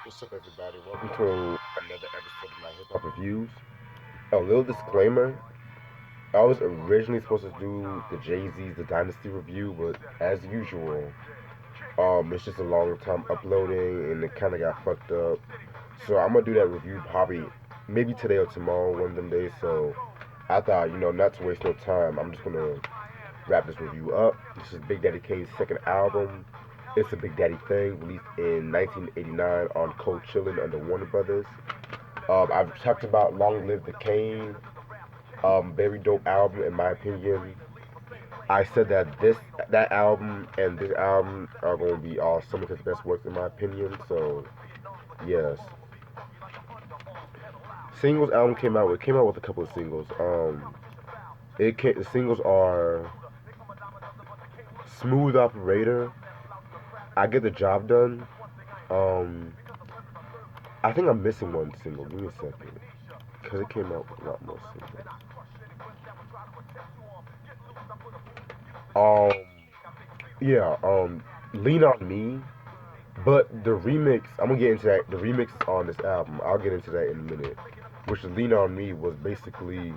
What's up, everybody? Welcome to another episode of my hip hop reviews. A little disclaimer: I was originally supposed to do the Jay Z's The Dynasty review, but as usual, it's just a long time uploading, and it kind of got fucked up. So I'm gonna do that review probably maybe today or tomorrow, one of them days. So I thought, not to waste no time, I'm just gonna wrap this review up. This is Big Daddy Kane's second album. It's a Big Daddy thing, released in 1989 on Cold Chillin' under Warner Brothers. I've talked about Long Live the Kane, very dope album in my opinion. I said that that album and this album are going to be all some of his best works in my opinion. So yes, singles album came out with a couple of singles. The singles are Smooth Operator, I Get the Job Done. Um, I think I'm missing one single. Give me a second, because it came out with a lot more singles. Um, yeah. Lean on Me, but the remix. I'm gonna get into that. The remix is on this album. I'll get into that in a minute. Which Lean on Me was basically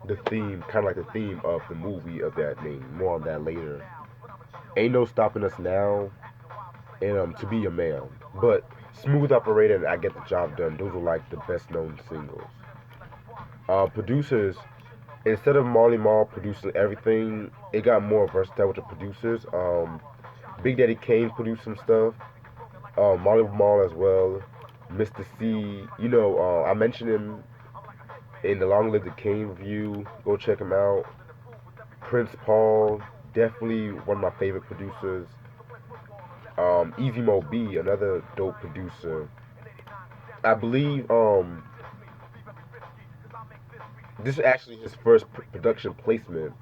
the theme, kind of like the theme of the movie of that name. More on that later. Ain't No Stopping Us Now, and To Be a Man. But Smooth Operator and I Get the Job Done. Those are like the best known singles. Producers, instead of Marley Marl producing everything, it got more versatile with the producers. Big Daddy Kane produced some stuff. Marley Marl as well. Mr. C, I mentioned him in the Long Live the Kane review. Go check him out. Prince Paul, definitely one of my favorite producers. Easy Mo B, another dope producer. I believe this is actually his first production placement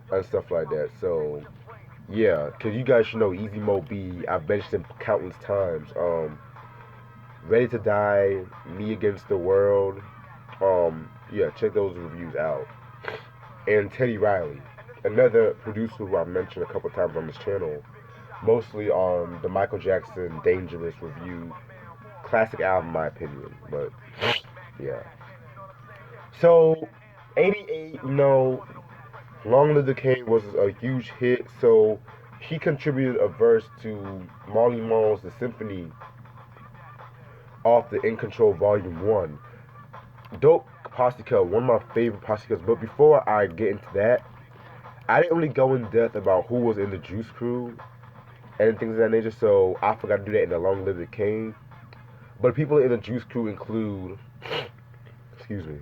and stuff like that. So yeah, cause you guys should know Easy Mo B. I've mentioned him countless times. Ready to Die, Me Against the World. Yeah, check those reviews out. And Teddy Riley, another producer who I've mentioned a couple times on this channel, mostly on the Michael Jackson Dangerous review. Classic album, in my opinion. But yeah. So, 88, Long Live the King was a huge hit. So, he contributed a verse to Marley Marl's The Symphony off the In Control Volume 1. Dope posse cut, one of my favorite posse cuts. But before I get into that, I didn't really go in depth about who was in the Juice Crew and things of that nature, so I forgot to do that in the Long Live the King. But people in the Juice Crew include, excuse me,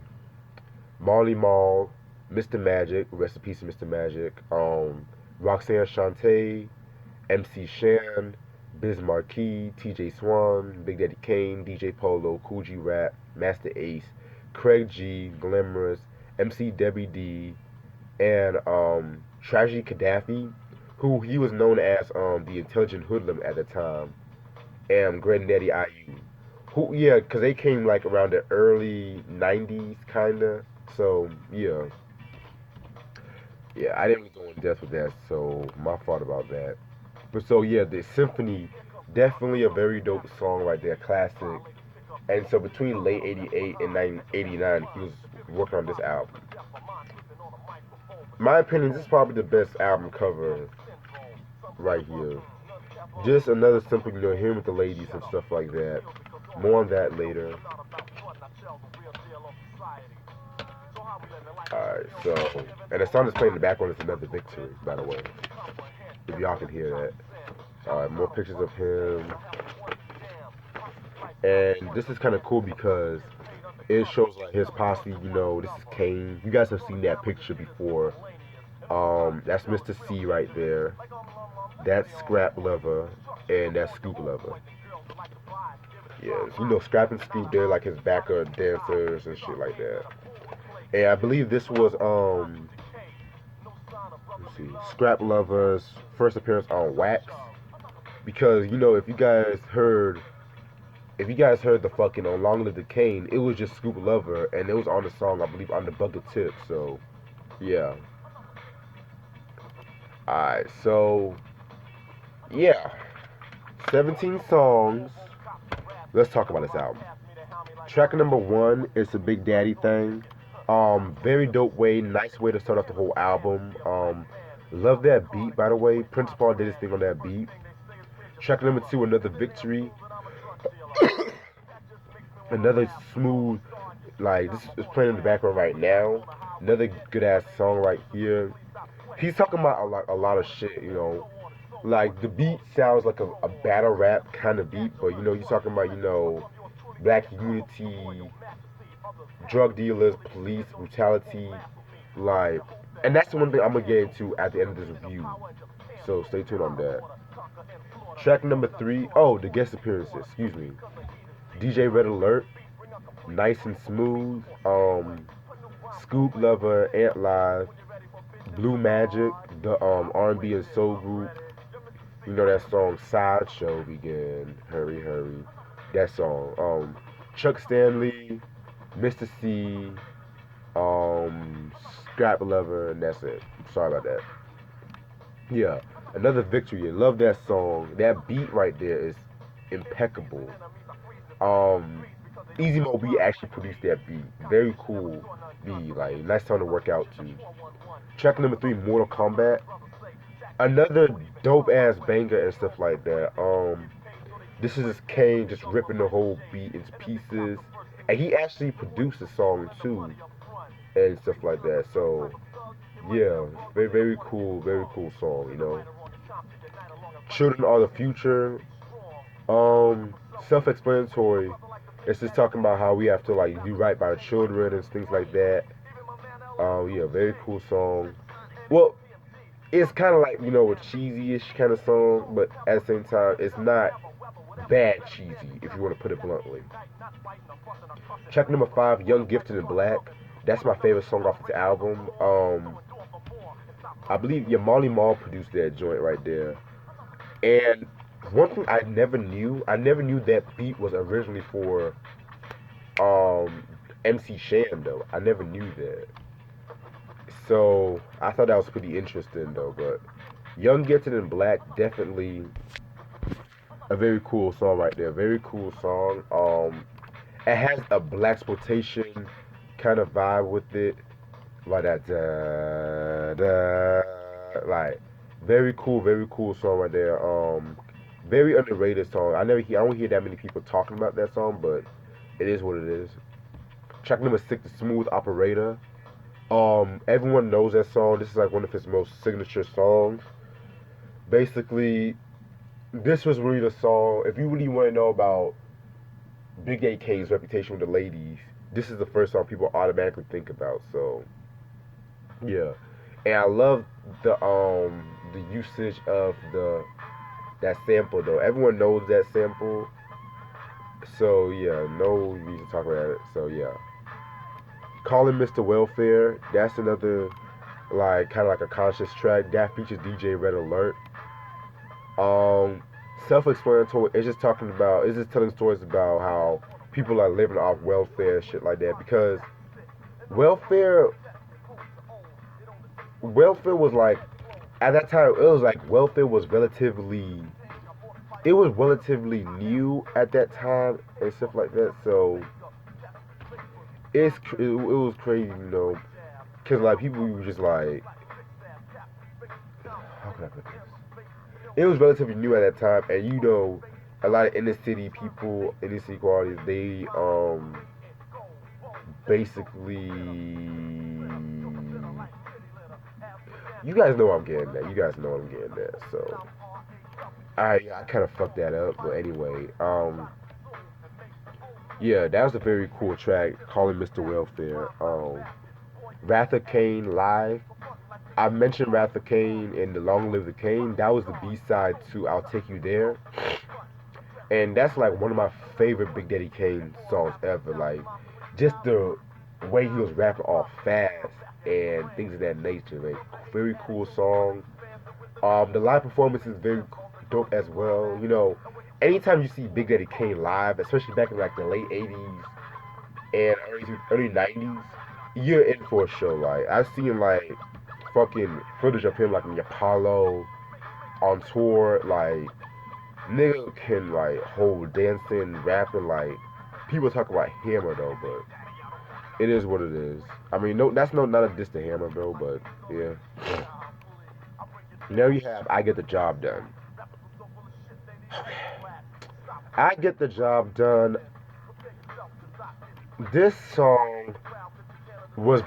Marley Marl, Mr. Magic, rest in peace, Mr. Magic, Roxanne Shante, MC Shan, Biz Marquis, TJ Swan, Big Daddy Kane, DJ Polo, Cool G Rap, Master Ace, Craig G, Glamorous, MC Debbie D, and Tragedy Gaddafi, who he was known as the intelligent hoodlum at the time, and Granddaddy IU, who yeah, cause they came like around the early '90s, kinda. So yeah, I didn't really go in depth with that, so my fault about that. But so yeah, the symphony, definitely a very dope song right there, classic. And so between late '88 and 1989, he was working on this album. My opinion, this is probably the best album cover right here. Just another simple, him with the ladies and stuff like that. More on that later. Alright, so, and the song that's playing in the background is Another Victory, by the way. If y'all can hear that. Alright, more pictures of him. And this is kind of cool because it shows like his posse, this is Kane. You guys have seen that picture before. That's Mr. C right there. That's Scrap Lover. And that's Scoop Lover. Yes, Scrap and Scoop, they're like his backup dancers and shit like that. And I believe this was let's see, Scrap Lover's first appearance on Wax. Because if you guys heard the fucking on Long Live the Kane, it was just Scoop Lover, and it was on the song I believe on the Bucket Tip. So yeah. Alright, so yeah, 17 songs. Let's talk about this album. Track number one is the Big Daddy thing. Very dope way, nice way to start off the whole album. Love that beat, by the way. Prince Paul did his thing on that beat. Track number two, Another Victory. Another smooth, like, this is playing in the background right now. Another good ass song right here. He's talking about a lot of shit, you know. Like, the beat sounds like a battle rap kind of beat, but you know, he's talking about, you know, black unity, drug dealers, police brutality, like, and that's the one thing I'm gonna get into at the end of this review. So stay tuned on that. Track number three, oh, the guest appearances. Excuse me. DJ Red Alert, nice and smooth. Scoop Lover, Ant Live, Blue Magic, the R&B and soul group. You know that song Sideshow Begin, Hurry Hurry. That song. Chuck Stanley, Mr. C, um, Scrap Lover, and that's it. Sorry about that. Yeah, Another Victory. I love that song. That beat right there is impeccable. Um, Easy Mo B actually produced that beat. Very cool beat. Like, nice song to work out to. Track number three, Mortal Kombat. Another dope ass banger and stuff like that. This is just Kane just ripping the whole beat into pieces, and he actually produced the song too and stuff like that. So yeah, very cool song. You know, Children Are the Future. Self-explanatory. It's just talking about how we have to like do right by the children and things like that. Yeah, very cool song. Well, it's kind of like, you know, a cheesy-ish kind of song, but at the same time, it's not bad cheesy, if you want to put it bluntly. Track number five, Young, Gifted, and Black. That's my favorite song off this album. I believe, yeah, Molly Mall produced that joint right there. And one thing I never knew that beat was originally for MC Shan though. I never knew that. So I thought that was pretty interesting though. But Young, Gifted, and Black, definitely a very cool song right there. Very cool song. It has a black exploitation kind of vibe with it, like that. Like, very cool song right there. Very underrated song. I don't hear that many people talking about that song, but it is what it is. Track number six, The Smooth Operator. Everyone knows that song. This is like one of his most signature songs. Basically, this was really the song. If you really want to know about Big AK's reputation with the ladies, this is the first song people automatically think about. So yeah, and I love the usage of the that sample though. Everyone knows that sample. So yeah, no reason to talk about it. So yeah, Calling Mr. Welfare. That's another like kind of like a conscious track that features DJ Red Alert. Um, Self-explanatory. It's just telling stories about how people are living off welfare, shit like that. Because welfare, welfare was like at that time it was like welfare was relatively new at that time and stuff like that. So it was crazy, you know, because like people were just like, how can I put this? It was relatively new at that time, and you know, a lot of inner city people, inner city qualities, they basically, you guys know I'm getting that. You guys know I'm getting that. So I kind of fucked that up, but anyway, yeah, that was a very cool track, Calling Mr. Welfare. Wrath of Kane live. I mentioned Wrath of Kane in the Long Live the Kane. That was the B side to I'll Take You There. And that's like one of my favorite Big Daddy Kane songs ever. Like, just the way he was rapping all fast and things of that nature. Like, very cool song. The live performance is very dope as well. You know, anytime you see Big Daddy Kane live, especially back in like the late '80s and early '90s, you're in for a show. Like, I've seen like fucking footage of him like in Apollo on tour. Like, Nigga can like hold dancing, rapping like people talk about Hammer though, but it is what it is. I mean, no, that's no not a diss to Hammer, bro, but yeah. Now you have I Get the Job Done. I Get the Job Done. This song was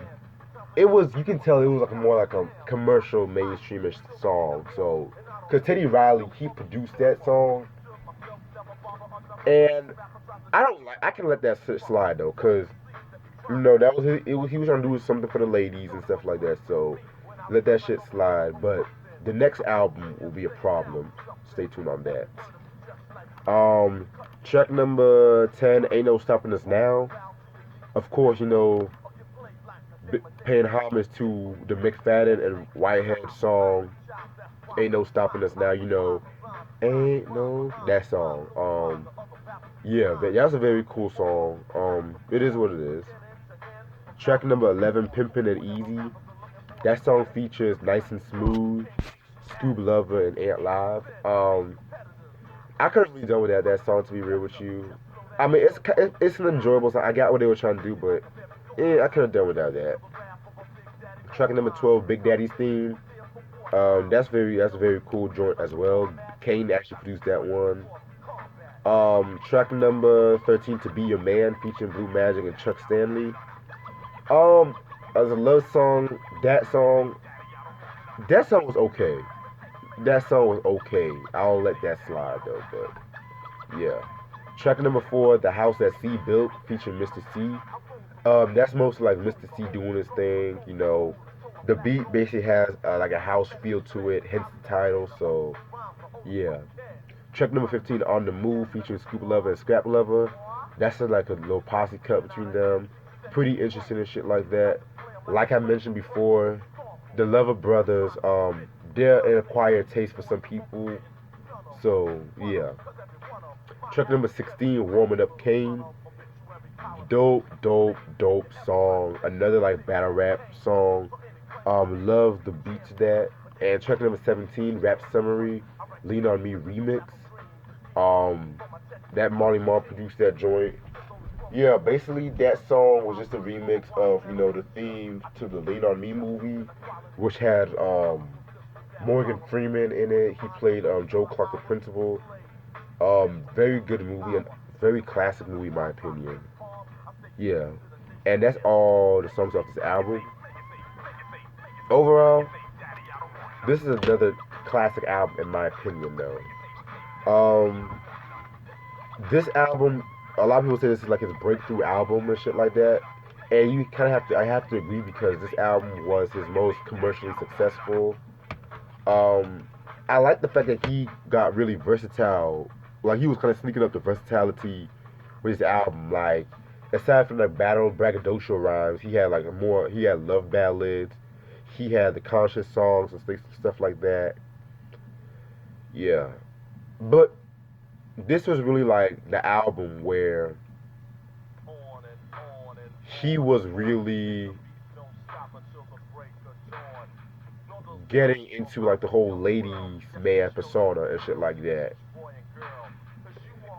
it was you can tell it was like more like a commercial mainstreamish song. So, cause Teddy Riley he produced that song, and I can let that slide though, cause you know that was he was trying to do something for the ladies and stuff like that. So let that shit slide. But the next album will be a problem. Stay tuned on that. Um, Track number 10, Ain't No Stopping Us Now. Of course, you know, paying homage to the McFadden and Whitehead song, Ain't No Stopping Us Now, you know, Ain't No, that song. Yeah, that's a very cool song. It is what it is. Track number 11, Pimpin' and Easy. That song features Nice and Smooth, Scoob Lover, and Ant Live. I could have really done without that song to be real with you. I mean, it's an enjoyable song. I got what they were trying to do, but I could have done without that. Track number 12, Big Daddy's theme. That's a very cool joint as well. Kane actually produced that one. Track number 13, To Be Your Man, featuring Blue Magic and Chuck Stanley. As a love song, that song was okay. That song was okay. I'll let that slide though, but yeah. Track number 4, The House That C Built, featuring Mr. C. That's mostly like Mr. C doing his thing. You know, the beat basically has like a house feel to it, hence the title. So yeah. Track number 15, On the Move, featuring Scoop Lover and Scrap Lover. That's like a little posse cut between them. Pretty interesting and shit like that. Like I mentioned before, the Lover Brothers, they're an acquired taste for some people. So yeah. Track number 16, Warming Up Kane. Dope song. Another like battle rap song. Love the beat to that. And track number 17, Rap Summary, Lean on Me remix. Um, that Marley Marl produced that joint. Yeah, basically that song was just a remix of the theme to the Lean on Me movie, which had Morgan Freeman in it. He played Joe Clark, the principal. Very good movie and very classic movie in my opinion. Yeah, and that's all the songs off this album. Overall, this is another classic album in my opinion, though. Um, this album, a lot of people say this is like his breakthrough album and shit like that, and you kind of have to. I have to agree because this album was his most commercially successful. Um, I like the fact that he got really versatile. Like he was kind of sneaking up the versatility with his album. Like aside from like battle braggadocio rhymes, he had like more. He had love ballads. He had the conscious songs and stuff like that. Yeah, but this was really like the album where he was really getting into like the whole ladies man persona and shit like that.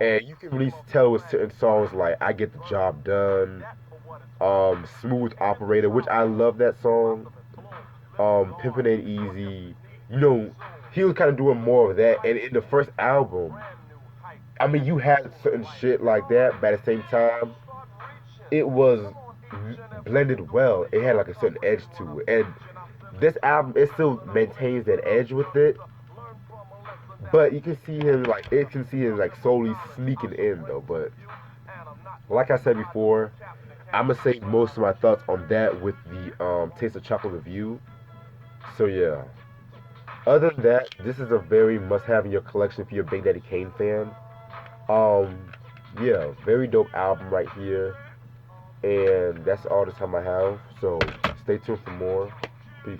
And you can really tell with certain songs like I Get the Job Done, Smooth Operator, which I love that song. Pimpin' Ain't Easy. You know, he was kind of doing more of that. And in the first album, I mean, you had certain shit like that, but at the same time, it was blended well. It had like a certain edge to it. And this album, it still maintains that edge with it. But you can see him like it can see him like slowly sneaking in though. But like I said before, I'm gonna save most of my thoughts on that with the Taste of Chocolate review. So yeah. Other than that, this is a very must-have in your collection if you're a Big Daddy Kane fan. Um, yeah, very dope album right here, and that's all the time I have. So stay tuned for more. Peace.